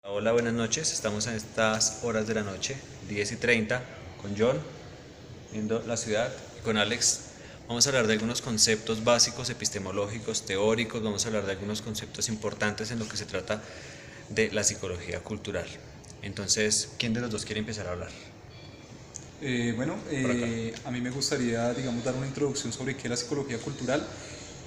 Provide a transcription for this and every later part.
Hola, buenas noches. Estamos en estas horas de la noche, 10:30, con John, viendo la ciudad, y con Alex. Vamos a hablar de algunos conceptos básicos, epistemológicos, teóricos. Vamos a hablar de algunos conceptos importantes en lo que se trata de la psicología cultural. Entonces, ¿quién de los dos quiere empezar a hablar? Por acá. A mí me gustaría, digamos, dar una introducción sobre qué es la psicología cultural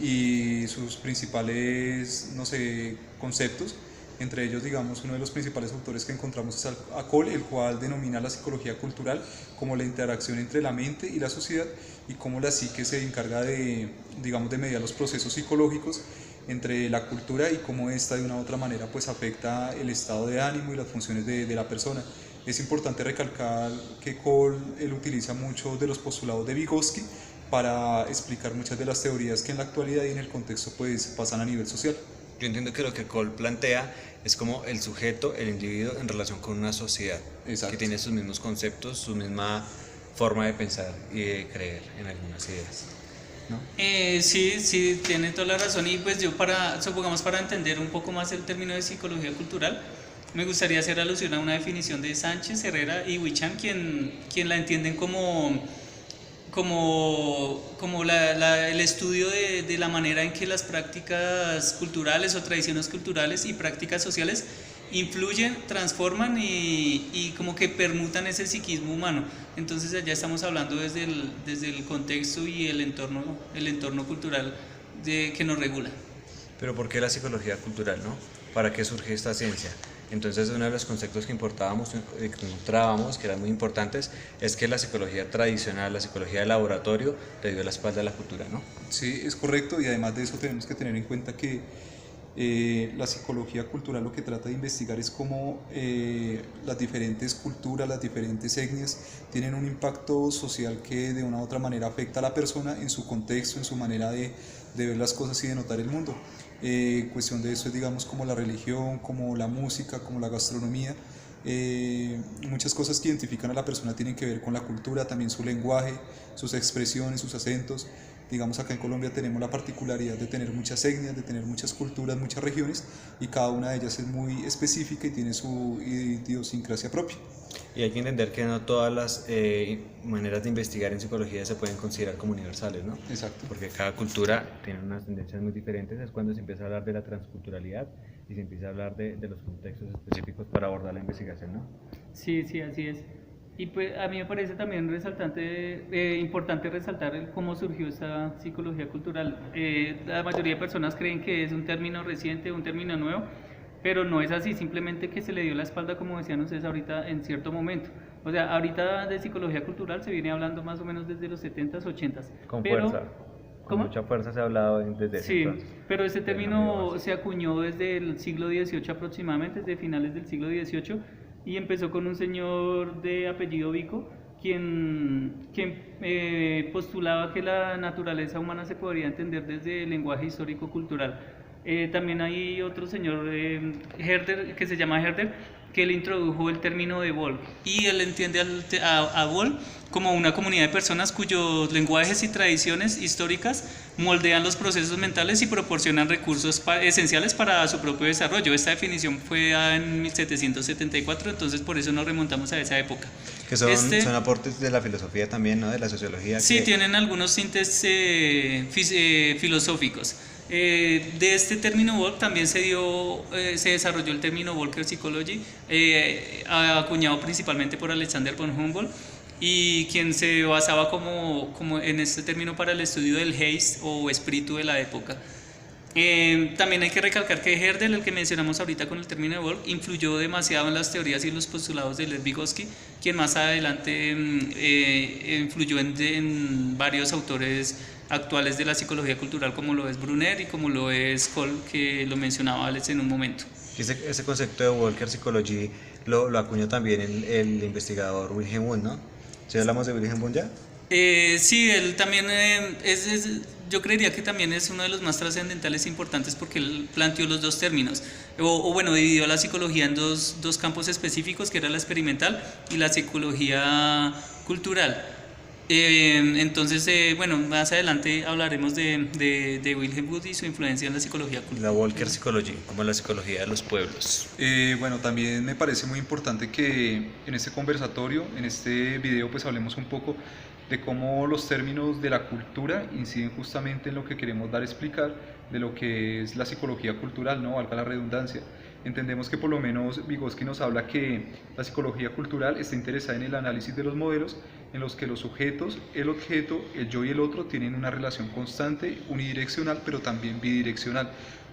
y sus principales, no sé, conceptos. Entre ellos, digamos, uno de los principales autores que encontramos es Cole, el cual denomina la psicología cultural como la interacción entre la mente y la sociedad y cómo la psique se encarga de, digamos, de mediar los procesos psicológicos entre la cultura y cómo esta de una u otra manera pues afecta el estado de ánimo y las funciones de la persona. Es importante recalcar que Cole él utiliza muchos de los postulados de Vygotsky para explicar muchas de las teorías que en la actualidad y en el contexto pues pasan a nivel social. Yo entiendo que lo que Cole plantea es como el sujeto, el individuo en relación con una sociedad. Exacto. Que tiene sus mismos conceptos, su misma forma de pensar y de creer en algunas ideas, ¿no? Sí, tiene toda la razón. Y pues supongamos para entender un poco más el término de psicología cultural, me gustaría hacer alusión a una definición de Sánchez, Herrera y Wichan, quien la entienden como el estudio de la manera en que las prácticas culturales o tradiciones culturales y prácticas sociales influyen, transforman y como que permutan ese psiquismo humano. Entonces allá estamos hablando desde el contexto y el entorno cultural que nos regula. Pero ¿por qué la psicología cultural, no? ¿Para qué surge esta ciencia? Entonces, uno de los conceptos que encontrábamos, que eran muy importantes, es que la psicología tradicional, la psicología de laboratorio, le dio la espalda a la cultura, ¿no? Sí, es correcto, y además de eso tenemos que tener en cuenta que la psicología cultural lo que trata de investigar es cómo las diferentes culturas, las diferentes etnias tienen un impacto social que de una u otra manera afecta a la persona en su contexto, en su manera de ver las cosas y de notar el mundo. Cuestión de eso es, digamos, como la religión, como la música, como la gastronomía. Muchas cosas que identifican a la persona tienen que ver con la cultura, también su lenguaje, sus expresiones, sus acentos. Digamos, acá en Colombia tenemos la particularidad de tener muchas etnias, de tener muchas culturas, muchas regiones, y cada una de ellas es muy específica y tiene su idiosincrasia propia. Y hay que entender que no todas las maneras de investigar en psicología se pueden considerar como universales, ¿no? Exacto. Porque cada cultura tiene unas tendencias muy diferentes. Es cuando se empieza a hablar de la transculturalidad y se empieza a hablar de los contextos específicos para abordar la investigación, ¿no? Sí, así es. Y pues a mí me parece también importante resaltar cómo surgió esta psicología cultural. La mayoría de personas creen que es un término reciente, un término nuevo, pero no es así, simplemente que se le dio la espalda, como decían ustedes ahorita, en cierto momento. O sea, ahorita de psicología cultural se viene hablando más o menos desde los 70s, 80s. Con pero, fuerza. Con ¿cómo? mucha fuerza se ha hablado desde ese Sí, entonces. pero este término se acuñó desde el siglo XVIII aproximadamente, desde finales del siglo XVIII, y empezó con un señor de apellido Vico, quien postulaba que la naturaleza humana se podría entender desde el lenguaje histórico-cultural. También hay otro señor, Herder, que se llama Herder, que él introdujo el término de Volk, y él entiende a Volk como una comunidad de personas cuyos lenguajes y tradiciones históricas moldean los procesos mentales y proporcionan recursos esenciales para su propio desarrollo. Esta definición fue en 1774, entonces por eso nos remontamos a esa época. Que son aportes de la filosofía también, ¿no? De la sociología. Sí, tienen algunos tintes filosóficos. De este término Volk también se desarrolló el término Volcker Psychology, acuñado principalmente por Alexander von Humboldt, y quien se basaba como en este término para el estudio del Geist o espíritu de la época. También hay que recalcar que Herder, el que mencionamos ahorita con el término de Volk, influyó demasiado en las teorías y los postulados de Lev Vygotsky, quien más adelante influyó en varios autores actuales de la psicología cultural, como lo es Brunner y como lo es Cole, que lo mencionaba Alex en un momento. Ese concepto de Walker Psychology lo acuñó también el investigador Wilhelm Wundt, ¿no? ¿Sí hablamos de Wilhelm Wundt ya? Sí, él también yo creería que también es uno de los más trascendentales e importantes, porque él planteó los dos términos, bueno, dividió la psicología en dos campos específicos, que era la experimental y la psicología cultural. Entonces, bueno, más adelante hablaremos de Wilhelm Wundt y su influencia en la psicología La cultural. Walker Psychology, como la psicología de los pueblos. Bueno, también me parece muy importante que en este conversatorio, en este video, pues hablemos un poco de cómo los términos de la cultura inciden justamente en lo que queremos dar a explicar de lo que es la psicología cultural, ¿no? Valga la redundancia. Entendemos que por lo menos Vygotsky nos habla que la psicología cultural está interesada en el análisis de los modelos en los que los sujetos, el objeto, el yo y el otro tienen una relación constante, unidireccional, pero también bidireccional.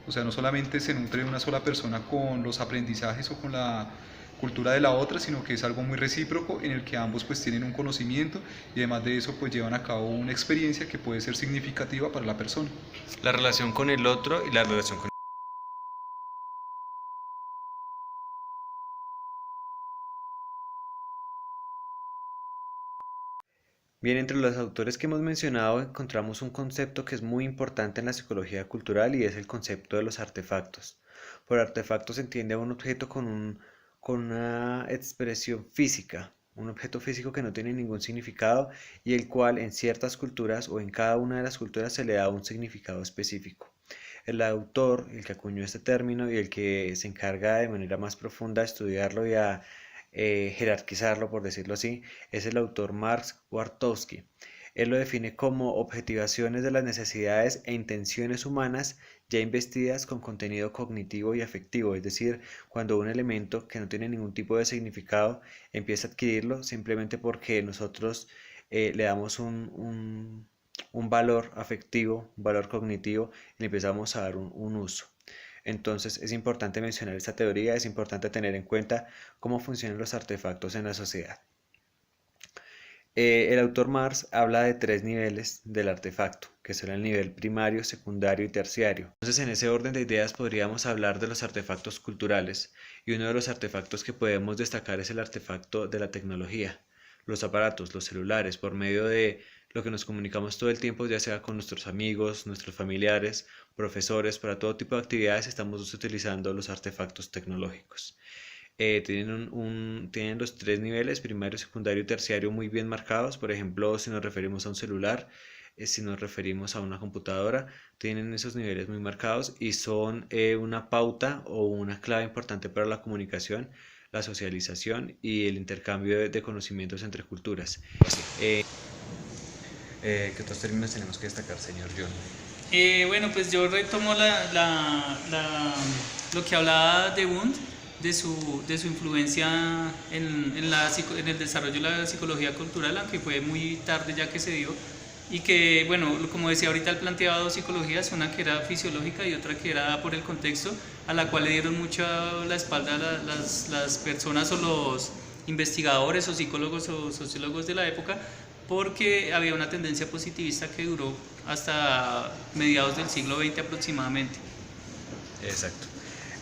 O sea, no solamente se nutre una sola persona con los aprendizajes o con la cultura de la otra, sino que es algo muy recíproco en el que ambos pues tienen un conocimiento y además de eso pues llevan a cabo una experiencia que puede ser significativa para la persona. La relación con el otro y la relación con... Bien, entre los autores que hemos mencionado encontramos un concepto que es muy importante en la psicología cultural y es el concepto de los artefactos. Por artefacto se entiende a un objeto con una expresión física, un objeto físico que no tiene ningún significado y el cual en ciertas culturas o en cada una de las culturas se le da un significado específico. El autor, el que acuñó este término y el que se encarga de manera más profunda de estudiarlo y a jerarquizarlo, por decirlo así, es el autor Marx Wartowski. Él lo define como objetivaciones de las necesidades e intenciones humanas ya investidas con contenido cognitivo y afectivo, es decir, cuando un elemento que no tiene ningún tipo de significado empieza a adquirirlo simplemente porque nosotros le damos un valor afectivo, un valor cognitivo y le empezamos a dar un uso. Entonces es importante mencionar esta teoría, es importante tener en cuenta cómo funcionan los artefactos en la sociedad. El autor Marx habla de 3 niveles del artefacto, que son el nivel primario, secundario y terciario. Entonces en ese orden de ideas podríamos hablar de los artefactos culturales y uno de los artefactos que podemos destacar es el artefacto de la tecnología, los aparatos, los celulares, por medio de lo que nos comunicamos todo el tiempo, ya sea con nuestros amigos, nuestros familiares, profesores, para todo tipo de actividades estamos utilizando los artefactos tecnológicos. Tienen los 3 niveles, primario, secundario y terciario, muy bien marcados. Por ejemplo, si nos referimos a un celular, si nos referimos a una computadora, tienen esos niveles muy marcados y son una pauta o una clave importante para la comunicación, la socialización y el intercambio de conocimientos entre culturas. ¿Qué otros términos tenemos que destacar, señor John? Bueno, pues yo retomo lo que hablaba de Wundt, de su influencia en el desarrollo de la psicología cultural, aunque fue muy tarde ya que se dio, y que, bueno, como decía ahorita, él planteaba 2 psicologías, una que era fisiológica y otra que era por el contexto, a la cual le dieron mucho la espalda las personas o los investigadores o psicólogos o sociólogos de la época, porque había una tendencia positivista que duró hasta mediados del siglo XX aproximadamente. Exacto.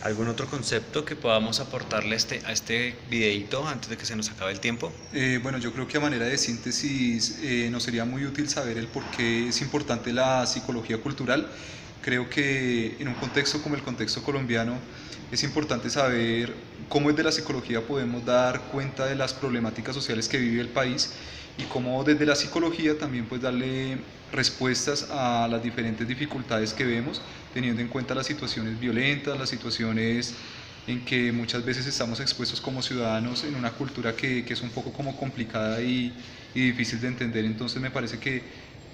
¿Algún otro concepto que podamos aportarle a este videíto antes de que se nos acabe el tiempo? Bueno, yo creo que a manera de síntesis nos sería muy útil saber el por qué es importante la psicología cultural. Creo que en un contexto como el contexto colombiano es importante saber cómo desde la psicología podemos dar cuenta de las problemáticas sociales que vive el país y cómo desde la psicología también pues darle respuestas a las diferentes dificultades que vemos, teniendo en cuenta las situaciones violentas, las situaciones en que muchas veces estamos expuestos como ciudadanos en una cultura que es un poco como complicada y difícil de entender. Entonces me parece que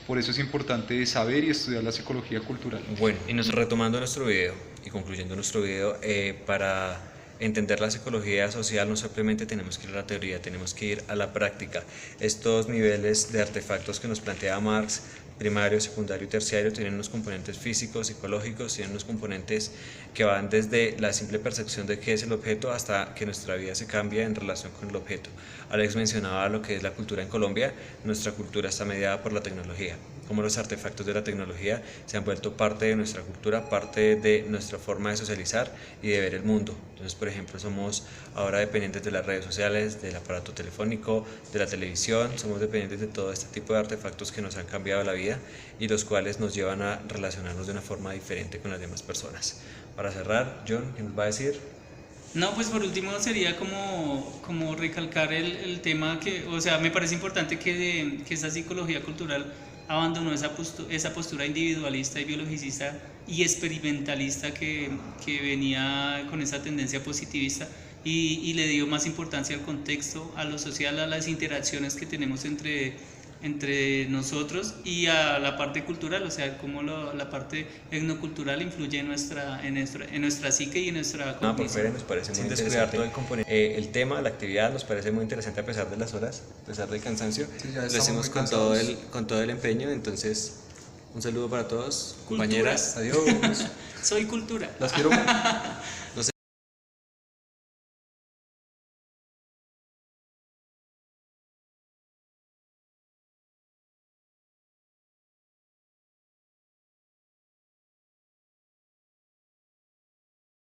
por eso es importante saber y estudiar la psicología cultural. Bueno, y retomando nuestro video y concluyendo nuestro video, para entender la psicología social no simplemente tenemos que ir a la teoría, tenemos que ir a la práctica. Estos niveles de artefactos que nos plantea Marx, primario, secundario y terciario, tienen unos componentes físicos, psicológicos, tienen unos componentes que van desde la simple percepción de qué es el objeto hasta que nuestra vida se cambia en relación con el objeto. Alex mencionaba lo que es la cultura en Colombia. Nuestra cultura está mediada por la tecnología, como los artefactos de la tecnología se han vuelto parte de nuestra cultura, parte de nuestra forma de socializar y de ver el mundo. Entonces, por ejemplo, somos ahora dependientes de las redes sociales, del aparato telefónico, de la televisión, somos dependientes de todo este tipo de artefactos que nos han cambiado la vida y los cuales nos llevan a relacionarnos de una forma diferente con las demás personas. Para cerrar, John, ¿qué nos va a decir? No, pues por último sería como recalcar el tema que, o sea, me parece importante que esa psicología cultural abandonó esa postura individualista y biologicista y experimentalista que venía con esa tendencia positivista y le dio más importancia al contexto, a lo social, a las interacciones que tenemos entre nosotros y a la parte cultural, o sea, cómo la parte etnocultural influye en nuestra psique y en nuestra No, por cognición. fuera nos parece muy interesante todo el componente. El tema, la actividad nos parece muy interesante a pesar de las horas, a pesar del cansancio. Sí, ya Lo estamos hacemos muy con todo, cansados. con todo el empeño, entonces un saludo para todos, Cultura. compañeras. Adiós. Soy cultura. Las quiero. Nos